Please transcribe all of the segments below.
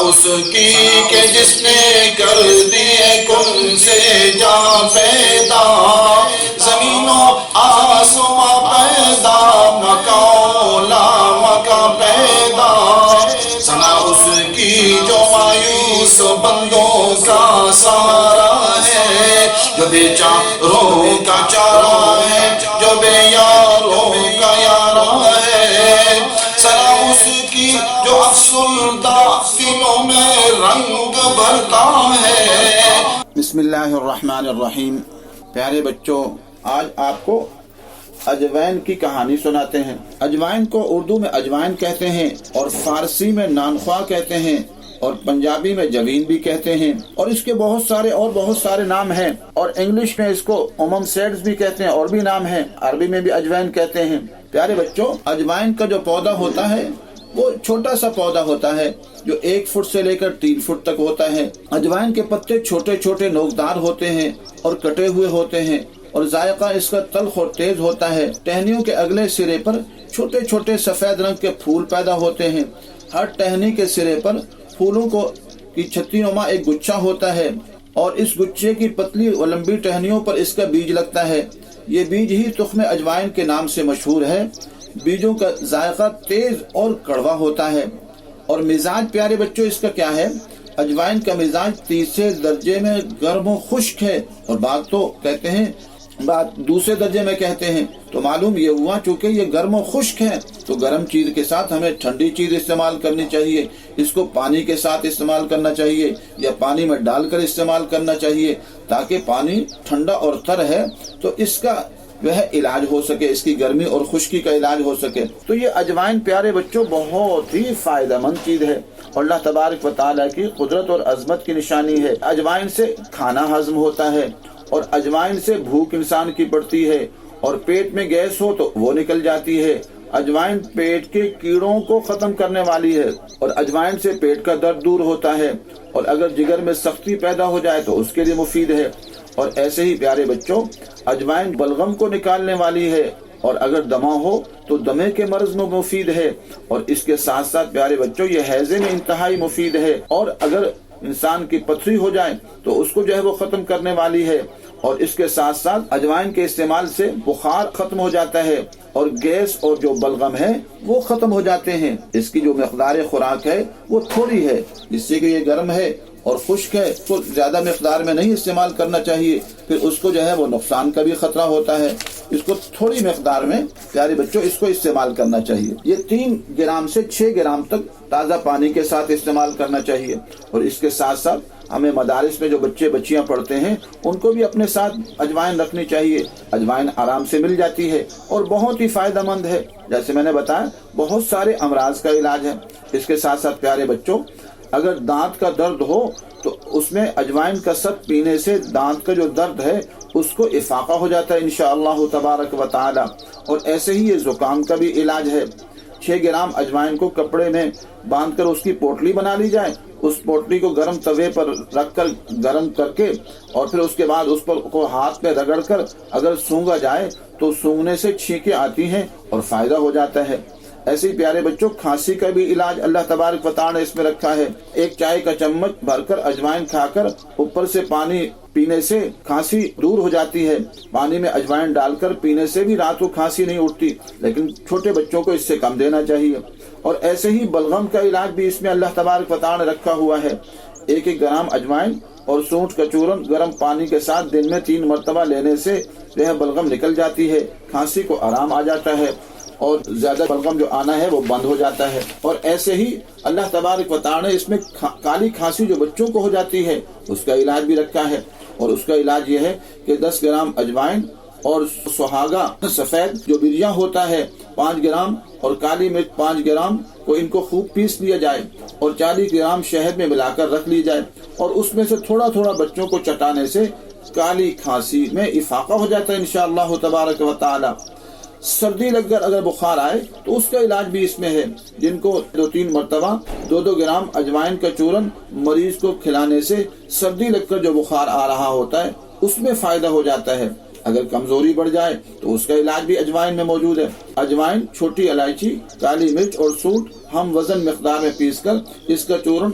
اس کی کہ جس نے کر دیے کن سے جہاں پیدا، زمین و آسماں پیدا، مکان لا مکان پیدا، ثنا اس کی جو مایوس بندوں کا سہارا ہے، جو بے چاروں کا چارہ ہے، جو بے یاروں کا یارہ ہے، ثنا اس کی جو افسردہ دلوں میں رنگ بھرتا ہے۔ بسم اللہ الرحمن الرحیم۔ پیارے بچوں، آج آپ کو اجوائن کی کہانی سناتے ہیں۔ اجوائن کو اردو میں اجوائن کہتے ہیں، اور فارسی میں نانخواہ کہتے ہیں، اور پنجابی میں جوین بھی کہتے ہیں، اور اس کے بہت سارے نام ہیں، اور انگلش میں اس کو سیڈز بھی کہتے ہیں، اور بھی نام ہیں، عربی میں بھی اجوائن کہتے ہیں۔ پیارے بچوں، اجوائن کا جو پودا ہوتا ہے وہ چھوٹا سا پودا ہوتا ہے جو 1 فٹ سے لے کر 3 فٹ تک ہوتا ہے۔ اجوائن کے پتے چھوٹے چھوٹے نوکدار ہوتے ہیں اور کٹے ہوئے ہوتے ہیں، اور ذائقہ اس کا تلخ اور تیز ہوتا ہے۔ ٹہنیوں کے اگلے سرے پر چھوٹے چھوٹے سفید رنگ کے پھول پیدا ہوتے ہیں۔ ہر ٹہنی کے سرے پر پھولوں کی چھتری نما ایک گچھا ہوتا ہے، اور اس گچھے کی پتلی اور لمبی ٹہنیوں پر اس کا بیج لگتا ہے۔ یہ بیج ہی تخم اجوائن کے نام سے مشہور ہے۔ بیجوں کا ذائقہ تیز اور کڑوا ہوتا ہے، اور مزاج پیارے بچوں اس کا کیا ہے؟ اجوائن کا مزاج تیسرے درجے میں گرم و خشک ہے، اور بعض تو کہتے ہیں بات دوسرے درجے میں کہتے ہیں۔ تو معلوم یہ ہوا چونکہ یہ گرم و خشک ہے تو گرم چیز کے ساتھ ہمیں ٹھنڈی چیز استعمال کرنی چاہیے۔ اس کو پانی کے ساتھ استعمال کرنا چاہیے، یا پانی میں ڈال کر استعمال کرنا چاہیے، تاکہ پانی ٹھنڈا اور تر ہے تو اس کا علاج ہو سکے، اس کی گرمی اور خشکی کا علاج ہو سکے۔ تو یہ اجوائن پیارے بچوں بہت ہی فائدہ مند چیز ہے، اور اللہ تبارک و تعالیٰ کی قدرت اور عظمت کی نشانی ہے۔ اجوائن سے کھانا ہضم ہوتا ہے، اور اجوائن سے بھوک انسان کی پڑتی ہے، اور پیٹ میں گیس ہو تو وہ نکل جاتی ہے۔ اجوائن پیٹ کے کیڑوں کو ختم کرنے والی ہے، اور اجوائن سے پیٹ کا درد دور ہوتا ہے، اور اگر جگر میں سختی پیدا ہو جائے تو اس کے لیے مفید ہے۔ اور ایسے ہی پیارے بچوں، اجوائن بلغم کو نکالنے والی ہے، اور اگر دمہ ہو تو دمے کے مرض میں مفید ہے، اور اس کے ساتھ ساتھ پیارے بچوں یہ ہیضے میں انتہائی مفید ہے، اور اگر انسان کی پتھری ہو جائے تو اس کو وہ ختم کرنے والی ہے۔ اور اس کے ساتھ ساتھ اجوائن کے استعمال سے بخار ختم ہو جاتا ہے، اور گیس اور جو بلغم ہے وہ ختم ہو جاتے ہیں۔ اس کی جو مقدار خوراک ہے وہ تھوڑی ہے، جس سے کہ یہ گرم ہے اور خشک ہے تو زیادہ مقدار میں نہیں استعمال کرنا چاہیے، پھر اس کو وہ نقصان کا بھی خطرہ ہوتا ہے۔ اس کو تھوڑی مقدار میں پیارے بچوں اس کو استعمال کرنا چاہیے۔ یہ 3 گرام سے 6 گرام تک تازہ پانی کے ساتھ استعمال کرنا چاہیے۔ اور اس کے ساتھ ساتھ ہمیں مدارس میں جو بچے بچیاں پڑھتے ہیں ان کو بھی اپنے ساتھ اجوائن رکھنی چاہیے۔ اجوائن آرام سے مل جاتی ہے اور بہت ہی فائدہ مند ہے، جیسے میں نے بتایا بہت سارے امراض کا علاج ہے۔ اس کے ساتھ ساتھ پیارے بچوں، اگر دانت کا درد ہو تو اس میں اجوائن کا ست پینے سے دانت کا جو درد ہے اس کو افاقہ ہو جاتا ہے انشاءاللہ تبارک و تعالی۔ اور ایسے ہی یہ زکام کا بھی علاج ہے۔ 6 گرام اجوائن کو کپڑے میں باندھ کر اس کی پوٹلی بنا لی جائے، اس پوٹلی کو گرم توے پر رکھ کر گرم کر کے، اور پھر اس کے بعد اس پر کو ہاتھ میں رگڑ کر اگر سونگا جائے تو سونگنے سے چھینکیں آتی ہیں اور فائدہ ہو جاتا ہے۔ ایسے ہی پیارے بچوں، کھانسی کا بھی علاج اللہ تبارک و تعالی نے اس میں رکھا ہے۔ 1 چائے کا چمچ بھر کر اجوائن کھا کر اوپر سے پانی پینے سے کھانسی دور ہو جاتی ہے۔ پانی میں اجوائن ڈال کر پینے سے بھی رات کو کھانسی نہیں اٹھتی، لیکن چھوٹے بچوں کو اس سے کم دینا چاہیے۔ اور ایسے ہی بلغم کا علاج بھی اس میں اللہ تبارک و تعالی نے رکھا ہوا ہے۔ 1 گرام اجوائن اور سونٹ کا چورن گرم پانی کے ساتھ دن میں 3 مرتبہ لینے سے بلغم نکل جاتی ہے، کھانسی کو آرام آ جاتا ہے، اور زیادہ بلغم جو آنا ہے وہ بند ہو جاتا ہے۔ اور ایسے ہی اللہ تبارک و تعالی نے اس میں کالی کھانسی جو بچوں کو ہو جاتی ہے اس کا علاج بھی رکھا ہے، اور اس کا علاج یہ ہے کہ 10 گرام اجوائن اور سہاگا سفید جو بریا ہوتا ہے 5 گرام اور کالی مرچ 5 گرام کو ان کو خوب پیس لیا جائے، اور 40 گرام شہد میں ملا کر رکھ لی جائے، اور اس میں سے تھوڑا تھوڑا بچوں کو چٹانے سے کالی کھانسی میں افاقہ ہو جاتا ہے انشاءاللہ تبارک و تعالی۔ سردی لگ کر اگر بخار آئے تو اس کا علاج بھی اس میں ہے، جن کو 2-3 مرتبہ 2 گرام اجوائن کا چورن مریض کو کھلانے سے سردی لگ کر جو بخار آ رہا ہوتا ہے اس میں فائدہ ہو جاتا ہے۔ اگر کمزوری بڑھ جائے تو اس کا علاج بھی اجوائن میں موجود ہے۔ اجوائن، چھوٹی الائچی، کالی مرچ اور سونٹ ہم وزن مقدار میں پیس کر اس کا چورن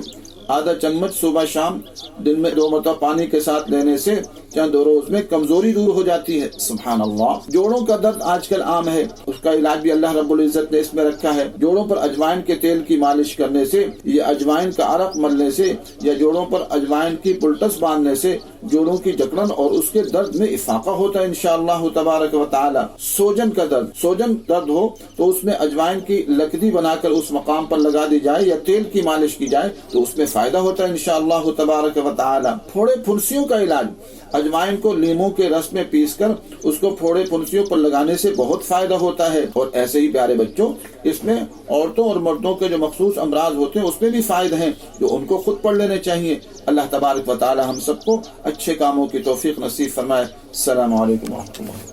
آدھا چمچ صبح شام دن میں 2 مرتبہ پانی کے ساتھ لینے سے چند روز میں کمزوری دور ہو جاتی ہے۔ سبحان اللہ۔ جوڑوں کا درد آج کل عام ہے، اس کا علاج بھی اللہ رب العزت نے اس میں رکھا ہے۔ جوڑوں پر اجوائن کے تیل کی مالش کرنے سے، یا اجوائن کا عرق ملنے سے، یا جوڑوں پر اجوائن کی پلٹس باندھنے سے جوڑوں کی جکڑن اور اس کے درد میں افاقہ ہوتا ہے انشاءاللہ تبارک و تعالی۔ سوجن کا درد، سوجن درد ہو تو اس میں اجوائن کی لکدی بنا کر اس مقام پر لگا دی جائے یا تیل کی مالش کی جائے تو اس میں فائدہ ہوتا ہے انشاءاللہ تبارک و تعالی۔ پھوڑے پھنسیوں کا علاج، اجوائن کو لیموں کے رس میں پیس کر اس کو پھوڑے پھنسیوں پر لگانے سے بہت فائدہ ہوتا ہے۔ اور ایسے ہی پیارے بچوں، اس میں عورتوں اور مردوں کے جو مخصوص امراض ہوتے ہیں اس میں بھی فائدہ ہیں جو ان کو خود پڑھ لینے چاہیے۔ اللہ تبارک و تعالی ہم سب کو اچھے کاموں کی توفیق نصیب فرمائے۔ السلام علیکم و رحمۃ اللہ۔